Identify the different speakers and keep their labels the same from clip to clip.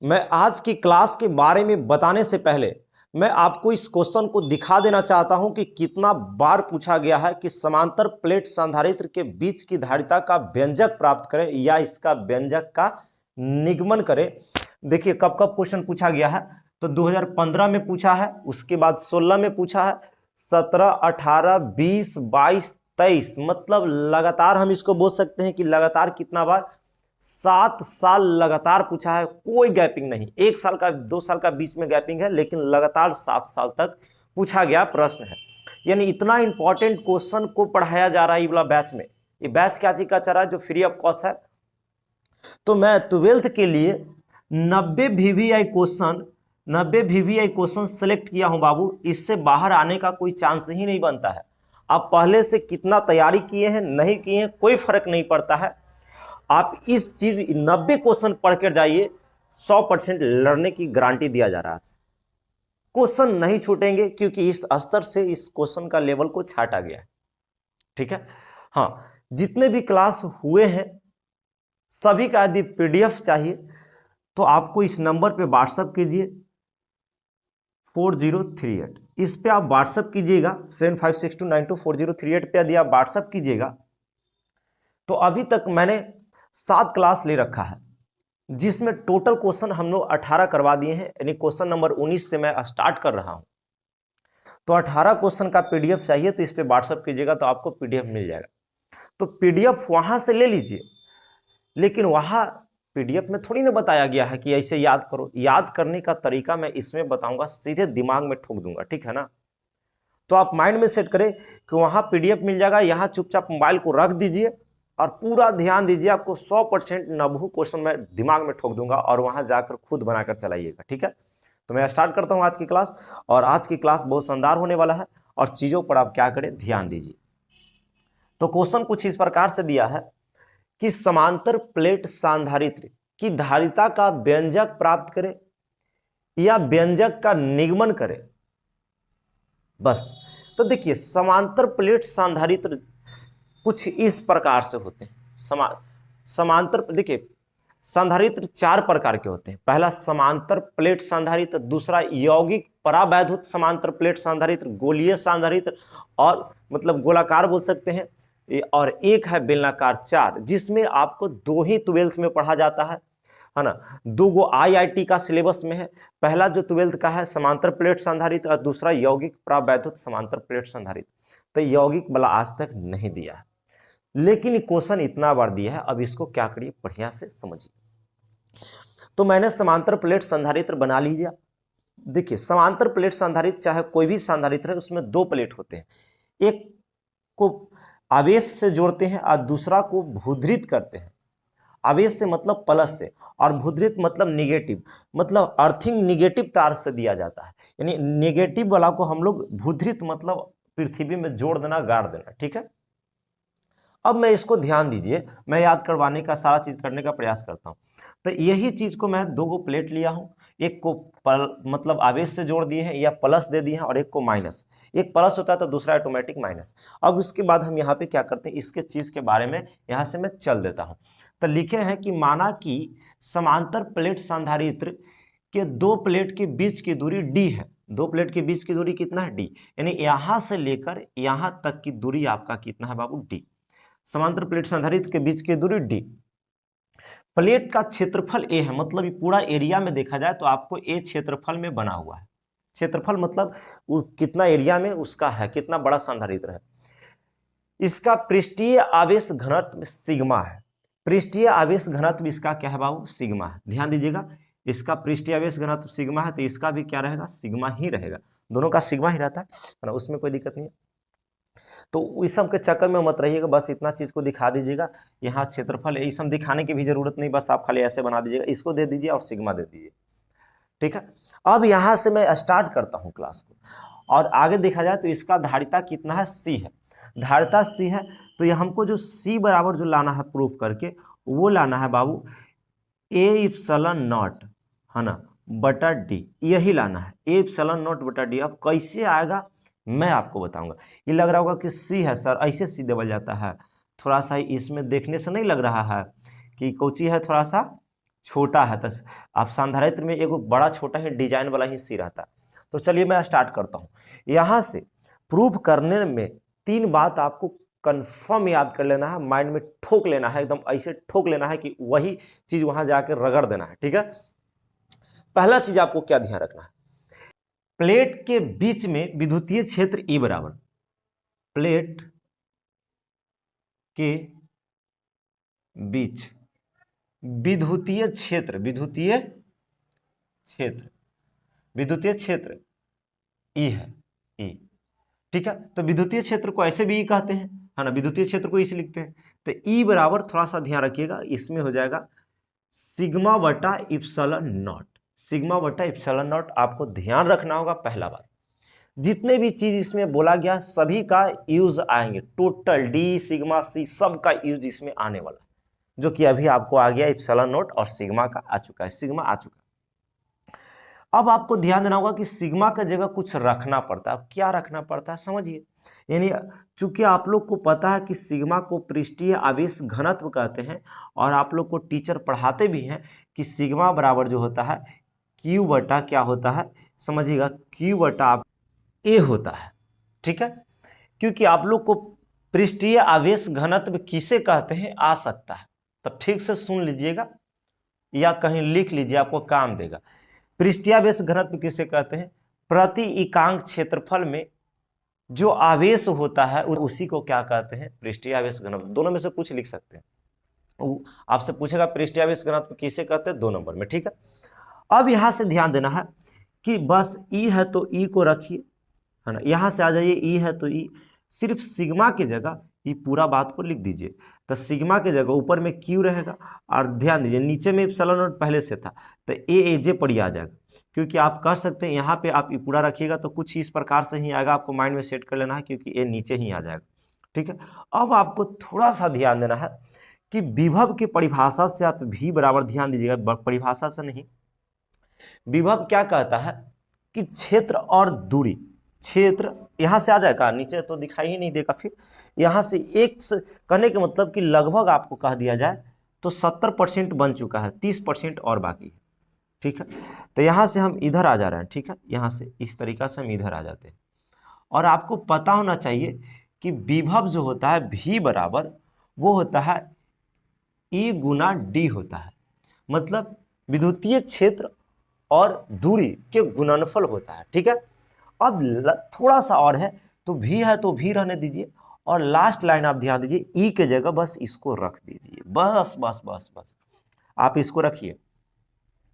Speaker 1: मैं आज की क्लास के बारे में बताने से पहले मैं आपको इस क्वेश्चन को दिखा देना चाहता हूं कि कितना बार पूछा गया है कि समांतर प्लेट संधारित्र के बीच की धारिता का व्यंजक प्राप्त करें या इसका व्यंजक का निगमन करें। देखिए कब कब क्वेश्चन पूछा गया है, तो 2015 में पूछा है, उसके बाद 16 में पूछा है, 17, 18, 20, 22, 23, मतलब लगातार हम इसको बोल सकते हैं कि लगातार कितना बार, 7 साल लगातार पूछा है, कोई गैपिंग नहीं। 1 साल का 2 साल का बीच में गैपिंग है, लेकिन लगातार 7 साल तक पूछा गया प्रश्न है। यानी इतना इंपॉर्टेंट क्वेश्चन को पढ़ाया जा रहा है ये वाला बैच में। ये बैच क्या चीज का चल रहा है, जो फ्री ऑफ कॉस्ट है। तो मैं 12th के लिए 90 वीवीआई क्वेश्चन सेलेक्ट किया हूं बाबू। इससे बाहर आने का कोई चांस ही नहीं बनता है। आप पहले से कितना तैयारी किए हैं नहीं किए हैं कोई फर्क नहीं पड़ता है। आप इस चीज 90 क्वेश्चन पढ़ कर जाइए, 100% लड़ने की गारंटी दिया जा रहा है आपसे। क्वेश्चन नहीं छूटेंगे क्योंकि इस स्तर से इस क्वेश्चन का लेवल को छाटा गया है। ठीक है, हाँ, जितने भी क्लास हुए हैं सभी का यदि पीडीएफ चाहिए तो आपको इस नंबर पे व्हाट्सएप कीजिए 4038। इस पे आप व्हाट्सएप कीजिएगा 7562924038 पे यदि आप व्हाट्सएप कीजिएगा तो अभी तक मैंने 7 क्लास ले रखा है, जिसमें टोटल क्वेश्चन हम लोग 18 करवा दिए हैं। यानी क्वेश्चन नंबर 19 से मैं स्टार्ट कर रहा हूं। तो 18 क्वेश्चन का पीडीएफ चाहिए तो इस पे व्हाट्सएप कीजिएगा तो आपको पीडीएफ मिल जाएगा। तो पीडीएफ वहां से ले लीजिए, लेकिन वहां पीडीएफ में थोड़ी ना बताया गया है कि ऐसे याद करो। याद करने का तरीका मैं इसमें बताऊंगा, सीधे दिमाग में ठोक दूंगा, ठीक है ना। तो आप माइंड में सेट करें कि वहां पीडीएफ मिल जाएगा, यहां चुपचाप मोबाइल को रख दीजिए और पूरा ध्यान दीजिए। आपको 100% नब्बू क्वेश्चन मैं दिमाग में ठोक दूंगा और वहां जाकर खुद बनाकर चलाइएगा, ठीक है। तो मैं स्टार्ट करता हूं आज की क्लास, और आज की क्लास बहुत शानदार होने वाला है और चीजों पर आप क्या करें, ध्यान दीजिए। तो क्वेश्चन कुछ इस प्रकार से दिया है कि समांतर प्लेट सांधारित्र की धारिता का व्यंजक प्राप्त करें या व्यंजक का निगमन करें, बस। तो देखिए समांतर प्लेट सांधारित्र कुछ इस प्रकार से होते हैं। समांतर देखिए सांधारित्र 4 प्रकार के होते हैं। पहला समांतर प्लेट सांधारित्र, दूसरा यौगिक परावैद्युत समांतर प्लेट सांधारित्र, गोलीय सांधारित्र और मतलब गोलाकार बोल सकते हैं, और एक है बेलनाकार। 4 जिसमें आपको 2 ही 12th में पढ़ा जाता है ना। 2 गो आईआईटी का सिलेबस में है। पहला जो 12th का है समांतर प्लेट संधारित्र और दूसरा यौगिक परावैद्युत समांतर प्लेट संधारित्र। तो यौगिक वाला आज तक नहीं दिया है, लेकिन क्वेश्चन इतना बार दिया है। अब इसको क्या करिए, बढ़िया से समझिए। तो मैंने समांतर प्लेट संधारित्र बना लीजिए। देखिए समांतर प्लेट संधारित्र चाहे कोई भी संधारित्र है, उसमें 2 प्लेट होते हैं। एक को आवेश से जोड़ते हैं और दूसरा को भूद्रित करते हैं। आवेश से मतलब प्लस से, और भूद्रित मतलब निगेटिव, मतलब अर्थिंग निगेटिव तार से दिया जाता है। यानी निगेटिव वाला को हम लोग भूद्रित मतलब पृथ्वी में जोड़ देना, गाड़ देना, ठीक है। अब मैं इसको ध्यान दीजिए, मैं याद करवाने का सारा चीज करने का प्रयास करता हूं। तो यही चीज को मैं 2 गो प्लेट लिया हूं, एक को मतलब आवेश से जोड़ दिए हैं या प्लस दे दिए हैं, और एक को माइनस। एक प्लस होता है तो दूसरा ऑटोमेटिक माइनस। अब उसके बाद हम यहाँ पे क्या करते हैं, इसके चीज के बारे में यहाँ से मैं चल देता हूँ। तो लिखे हैं कि माना कि समांतर प्लेट संधारित्र के 2 प्लेट के बीच की दूरी d है। 2 प्लेट के बीच की दूरी कितना है, d। यानी यहां से लेकर यहां तक की दूरी आपका कितना है बाबू, d। समांतर प्लेट संधारित्र के बीच की दूरी d। प्लेट का क्षेत्रफल a है, मतलब ये पूरा एरिया में देखा जाए तो आपको a क्षेत्रफल में बना हुआ है। क्षेत्रफल मतलब कितना एरिया में उसका है, कितना बड़ा संधारित्र है। इसका पृष्ठीय आवेश घनत्व सिग्मा है। पृष्ठीय आवेश घनत्व इसका क्या है बाबू, सिग्मा है। ध्यान दीजिएगा, इसका पृष्ठीय आवेश घनत्व सिग्मा है तो इसका भी क्या रहेगा, सिग्मा ही रहेगा। दोनों का सिग्मा ही रहता है ना, उसमें कोई दिक्कत नहीं है। तो इस सब के चक्कर में मत रहिएगा, बस इतना चीज को दिखा दीजिएगा। यहाँ क्षेत्रफल है, इस सब दिखाने की भी जरूरत नहीं, बस आप खाली ऐसे बना दीजिएगा, इसको दे दीजिए और सिग्मा दे दीजिए, ठीक है। अब यहाँ से मैं स्टार्ट करता हूँ क्लास को, और आगे देखा जाए तो इसका धारिता कितना है, c है। धारिता c है तो ये हमको जो c बराबर जो लाना है प्रूफ करके, वो लाना है बाबू a इप्सिलॉन नॉट, है ना, बटा d। यही लाना है a इप्सिलॉन नॉट बटा d। अब कैसे आएगा मैं आपको बताऊंगा। ये लग रहा होगा कि c है सर, ऐसे c देवल जाता है। थोड़ा सा इसमें देखने से नहीं लग रहा है कि कोची है, थोड़ा सा छोटा है, तो आप संधारित्र में एक बड़ा छोटा ही डिजाइन वाला ही सी रहता है। तो चलिए मैं स्टार्ट करता हूँ। यहाँ से प्रूफ करने में 3 बात आपको कंफर्म याद कर लेना है, माइंड में ठोक लेना है, एकदम ऐसे ठोक लेना है कि वही चीज वहां जाकर रगड़ देना है, ठीक है। पहला चीज आपको क्या ध्यान रखना है, प्लेट के बीच में विद्युतीय क्षेत्र E बराबर, प्लेट के बीच विद्युतीय क्षेत्र, विद्युतीय क्षेत्र E है, E, ठीक है। तो विद्युतीय क्षेत्र को ऐसे भी E कहते हैं, है ना, विद्युतीय क्षेत्र को इसे लिखते हैं। तो E बराबर, थोड़ा सा ध्यान रखिएगा, इसमें हो जाएगा सिग्मा बटा इप्सिलॉन नॉट। सिग्मा बटा इप्सिलॉन नॉट आपको ध्यान रखना होगा। पहला बात, जितने भी चीज इसमें बोला गया सभी का यूज आएंगे, टोटल डी सिग्मा सी सब का यूज इसमें आने वाला, जो कि अभी आपको आ गया इप्सिलॉन नॉट और सिग्मा का आ चुका है, सिग्मा आ चुका है। अब आपको ध्यान देना होगा कि सिग्मा का जगह कुछ रखना पड़ता है। अब क्या रखना पड़ता है समझिए, यानी चूंकि आप लोग को पता है कि सिग्मा को पृष्ठीय आवेश घनत्व कहते हैं, और आप लोग को टीचर पढ़ाते भी हैं कि सिग्मा बराबर जो होता है क्यू बटा क्या होता है, समझिएगा, क्यू बटा ए होता है, ठीक है। क्योंकि आप लोग को पृष्ठीय आवेश घनत्व किसे कहते हैं आ सकता है, तो ठीक से सुन लीजिएगा या कहीं लिख लीजिए, आपको काम देगा। पृष्ठीय आवेश घनत्व किसे कहते हैं, प्रति इकांक क्षेत्रफल में जो आवेश होता है उसी को क्या कहते हैं, पृष्ठीय आवेश घनत्व। दोनों में से कुछ लिख सकते हैं, आपसे पूछेगा पृष्ठीय आवेश घनत्व किसे कहते हैं, 2 नंबर में, ठीक है। अब यहां से ध्यान देना है कि बस E है तो E को रखिए, है ना, यहां से आ जाइए, E है तो E, सिर्फ सिग्मा की जगह ये पूरा बात को लिख दीजिए। तो सिग्मा की जगह ऊपर में Q रहेगा, और ध्यान दीजिए नीचे में इप्सिलॉन नॉट पहले से था, तो ए पर ही आ जाएगा। क्योंकि आप कर सकते हैं यहाँ पे आप ये पूरा रखिएगा तो कुछ इस प्रकार से ही आएगा, आपको माइंड में सेट कर लेना है, क्योंकि ए नीचे ही आ जाएगा, ठीक है। अब आपको थोड़ा सा ध्यान देना है कि विभव की परिभाषा से आप भी बराबर ध्यान दीजिएगा, परिभाषा से नहीं, विभव क्या कहता है कि क्षेत्र और दूरी, क्षेत्र यहां से आ जाएगा, नीचे तो दिखाई ही नहीं देगा, फिर यहां से x कहने के मतलब कि लगभग आपको कह दिया जाए तो 70% बन चुका है, 30% और बाकी है, ठीक है। तो यहां से हम इधर आ जा रहे हैं, ठीक है, यहां से इस तरीका से हम इधर आ जाते हैं। और आपको पता होना चाहिए कि विभव जो होता है v बराबर वो होता है E गुना d होता है, मतलब विद्युतीय क्षेत्र और दूरी के गुणनफल होता है, ठीक है। अब थोड़ा सा और है, तो भी है तो भी रहने दीजिए, और लास्ट लाइन आप ध्यान दीजिए, ई के जगह बस इसको रख दीजिए, बस बस बस बस आप इसको रखिए,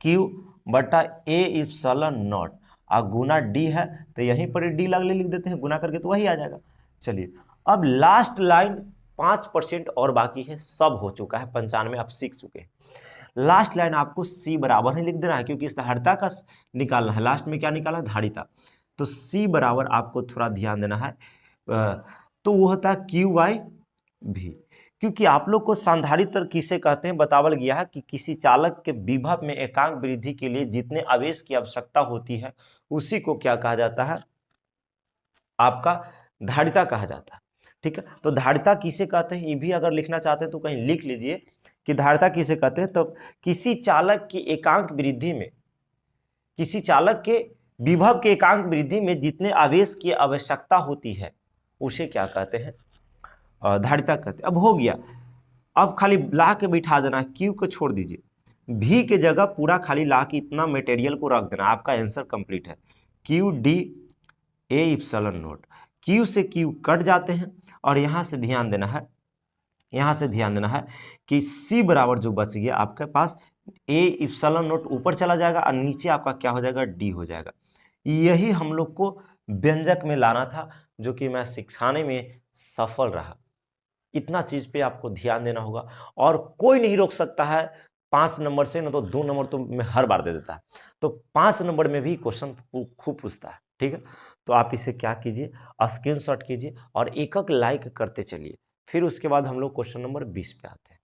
Speaker 1: क्यू बटा ए इप्सिलॉन नॉट, और गुना डी है तो यहीं पर डी लिख देते हैं, गुना करके तो वही आ जाएगा। चलिए अब लास्ट लाइन 5% और बाकी है, सब हो चुका है, 95 आप सीख चुके हैं। लास्ट लाइन आपको सी बराबर ही लिख देना है, क्योंकि इस धारिता का निकालना है, लास्ट में क्या निकाला है, धारिता, तो सी बराबर आपको थोड़ा ध्यान देना है, तो वो होता है क्यू बाई भी। क्योंकि आप लोग को संधारित्र किसे कहते हैं बतावल गया है कि किसी चालक के विभव में एकांक वृद्धि के लिए जितने आवेश की आवश्यकता होती है उसी को क्या कहा जाता है, आपका धारिता कहा जाता है, ठीक है। तो धारिता किसे कहते हैं ये भी अगर लिखना चाहते हैं तो कहीं लिख लीजिए कि धारिता किसे कहते हैं। तो किसी चालक की एकांक वृद्धि में, किसी चालक के विभव के एकांक वृद्धि में जितने आवेश की आवश्यकता होती है उसे क्या कहते हैं, धारिता कहते हैं। अब हो गया, अब खाली ला के बिठा देना, क्यू को छोड़ दीजिए, भी के जगह पूरा खाली ला के इतना मटेरियल को रख देना, आपका आंसर कंप्लीट है, Q D A epsilon not. Q से क्यू कट जाते हैं, और यहाँ से ध्यान देना है, यहाँ से ध्यान देना है कि सी बराबर जो बच गया आपके पास, ए इप्सिलॉन नॉट ऊपर चला जाएगा और नीचे आपका क्या हो जाएगा, डी हो जाएगा। यही हम लोग को व्यंजक में लाना था, जो कि मैं सिखाने में सफल रहा। इतना चीज पे आपको ध्यान देना होगा, और कोई नहीं रोक सकता है 5 नंबर से, न तो 2 नंबर तो मैं हर बार दे देता है, तो 5 नंबर में भी क्वेश्चन खूब पूछता है, ठीक है। तो आप इसे क्या कीजिए, स्क्रीनशॉट कीजिए और एक लाइक करते चलिए, फिर उसके बाद हम लोग क्वेश्चन नंबर 20 पे आते हैं।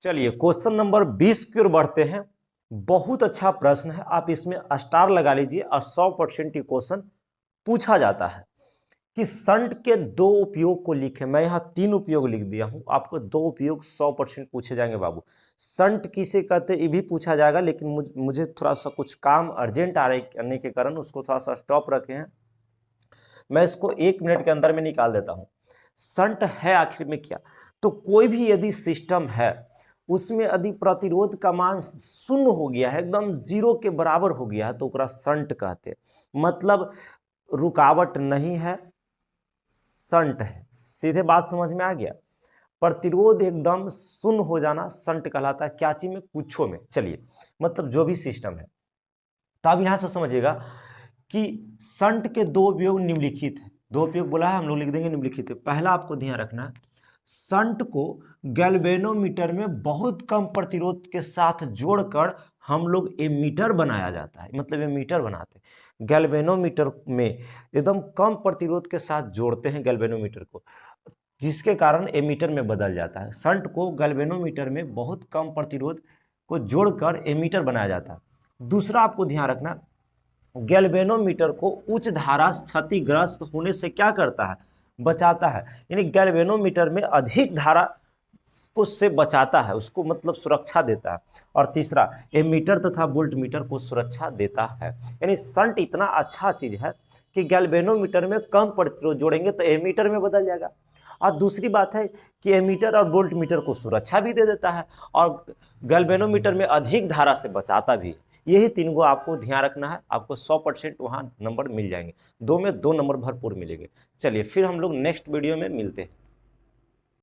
Speaker 1: चलिए क्वेश्चन नंबर 20 की ओर बढ़ते हैं। बहुत अच्छा प्रश्न है, आप इसमें स्टार लगा लीजिए, और 100% ये क्वेश्चन पूछा जाता है कि शंट के दो उपयोग को लिखे। मैं यहाँ 3 उपयोग लिख दिया हूँ, आपको 2 उपयोग 100% पूछे जाएंगे बाबू। शंट किसे कहते ये भी पूछा जाएगा, लेकिन मुझे थोड़ा सा कुछ काम अर्जेंट आने के कारण उसको थोड़ा सा स्टॉप रखे हैं, मैं इसको 1 मिनट के अंदर में निकाल देता हूँ। शंट है आखिर में क्या? तो कोई भी यदि सिस्टम है उसमें यदि प्रतिरोध का मान शून्य हो गया है, एकदम 0 के बराबर हो गया है, तो ओकरा शंट कहते हैं। मतलब रुकावट नहीं है, शंट है। सीधे बात समझ में आ गया? प्रतिरोध एकदम शून्य हो जाना शंट कहलाता है। क्या चीज में? कुछों में। चलिए, मतलब जो भी सिस्टम है। तो अब यहां से समझिएगा कि शंट के 2 उपयोग निम्नलिखित है। 2 उपयोग बोला है, हम लोग लिख देंगे निम्नलिखित है। पहला आपको ध्यान रखना, शंट को गैल्वेनोमीटर में बहुत कम प्रतिरोध के साथ जोड़कर हम लोग एमीटर बनाया जाता है। मतलब एमीटर बनाते हैं गैल्वेनोमीटर में, एकदम कम प्रतिरोध के साथ जोड़ते हैं गैल्वेनोमीटर को, जिसके कारण एमीटर में बदल जाता है। शंट को गैल्वेनोमीटर में बहुत कम प्रतिरोध को जोड़कर एमीटर बनाया जाता है। दूसरा आपको ध्यान रखना, गैल्वेनोमीटर को उच्च धारा क्षतिग्रस्त होने से क्या करता है? बचाता है। यानी गैल्वेनोमीटर में अधिक धारा को से बचाता है, उसको मतलब सुरक्षा देता है। और तीसरा, एमीटर तथा वोल्टमीटर को सुरक्षा देता है। यानी शंट इतना अच्छा चीज है कि गैल्वेनोमीटर में कम प्रतिरोध जोड़ेंगे तो एमीटर में बदल जाएगा। और दूसरी बात है कि एमीटर और वोल्टमीटर को सुरक्षा भी दे देता है और गैल्वेनोमीटर में अधिक धारा से बचाता भी है। यही 3 को आपको ध्यान रखना है, आपको 100% वहाँ नंबर मिल जाएंगे। 2 में 2 नंबर भरपूर मिलेंगे। चलिए फिर हम लोग नेक्स्ट वीडियो में मिलते हैं।